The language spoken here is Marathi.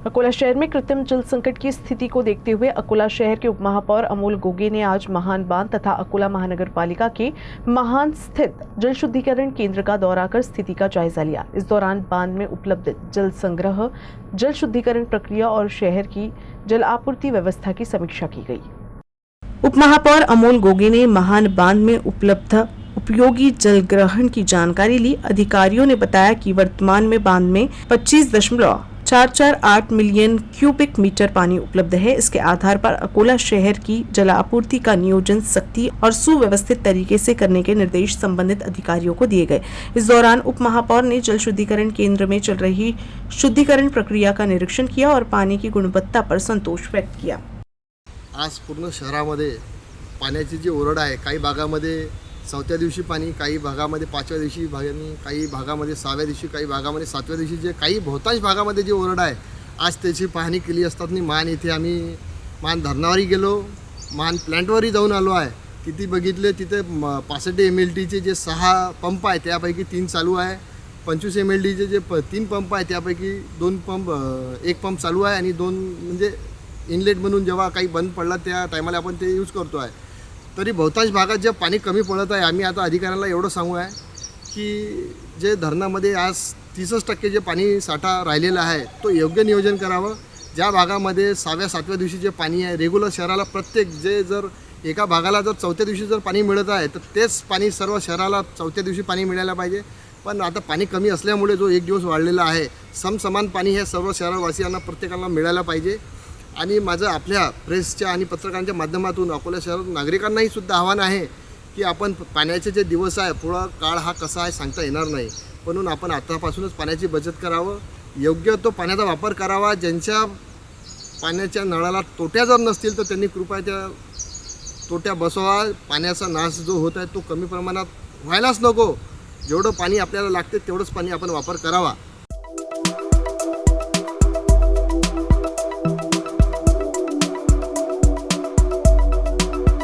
अकोला शहर में कृत्रिम जल संकट की स्थिति को देखते हुए अकोला शहर के उपमहापौर अमोल गोगे ने आज महान बांध तथा अकोला महानगर पालिका के महान स्थित जल शुद्धिकरण केंद्र का दौरा कर स्थिति का जायजा लिया। इस दौरान बांध में उपलब्ध जल संग्रह, जल शुद्धिकरण प्रक्रिया और शहर की जल आपूर्ति व्यवस्था की समीक्षा की गई। उपमहापौर अमोल गोगे ने महान बांध में उपलब्ध उपयोगी जल ग्रहण की जानकारी ली। अधिकारियों ने बताया कि वर्तमान में बांध में 25.448 मिलियन क्यूबिक मीटर पानी उपलब्ध है। इसके आधार पर अकोला शहर की जल आपूर्ति का नियोजन सख्ती और सुव्यवस्थित तरीके से करने के निर्देश संबंधित अधिकारियों को दिए गए। इस दौरान उप महापौर ने जल शुद्धिकरण केंद्र में चल रही शुद्धिकरण प्रक्रिया का निरीक्षण किया और पानी की गुणवत्ता पर संतोष व्यक्त किया। आज पूर्ण शहरामध्ये पाण्याची जी ओरड आहे, काही भागामध्ये 4थ्या दिवशी पाणी, काही भागामध्ये 5व्या दिवशी पाणी, काही भागामध्ये 6व्या दिवशी, काही भागामध्ये 7व्या दिवशी, जे काही बहुतांश भागामध्ये जी ओरड आहे आज त्याची पाहणी केली असताना मान इथे आम्ही मान धरणावरही गेलो, मान प्लांटवरही जाऊन आलो आहे। तिथे बघितले तिथे 65 mLTचे जे 6 पंप आहे त्यापैकी 3 चालू आहे, 25 mLTचे जे 3 पंप आहे त्यापैकी 2 पंप, 1 पंप चालू आहे आणि 2 म्हणजे इनलेट म्हणून जेव्हा काही बंद पडला त्या टायमाला आपण ते यूज करतो आहे। तरी बहुतांश भागात जे पाणी कमी पडत आहे, आम्ही आता अधिकाऱ्यांना एवढं सांगू आहे की जे धरणामध्ये आज 30% जे पाणी साठा राहिलेला आहे तो योग्य नियोजन करावं। ज्या भागामध्ये 6व्या 7व्या दिवशी जे पाणी आहे रेग्युलर शहराला प्रत्येक जे जर एका भागाला जर 4थ्या दिवशी जर पाणी मिळत आहे तर तेच पाणी सर्व शहराला 4थ्या दिवशी पाणी मिळायला पाहिजे। पण आता पाणी कमी असल्यामुळे जो एक दिवस वाढलेला आहे, समसमान पाणी हे सर्व शहरवासियांना प्रत्येकाला मिळायला पाहिजे। आणि माझं आपल्या प्रेसच्या आणि पत्रकारांच्या माध्यमातून अकोला शहर नागरिकांनाही सुद्धा आव्हान आहे की आपण पाण्याचे जे दिवस आहे पुढं काळ हा कसा आहे सांगता येणार नाही, म्हणून आपण आतापासूनच पाण्याची बचत करावं, योग्य तो पाण्याचा वापर करावा। ज्यांच्या पाण्याच्या नळाला तोट्या जर नसतील तर त्यांनी कृपया त्या तोट्या बसवा। पाण्याचा नाश जो होत आहे तो कमी प्रमाणात व्हायलाच नको। जेवढं पाणी आपल्याला लागते तेवढंच पाणी आपण वापर करावा।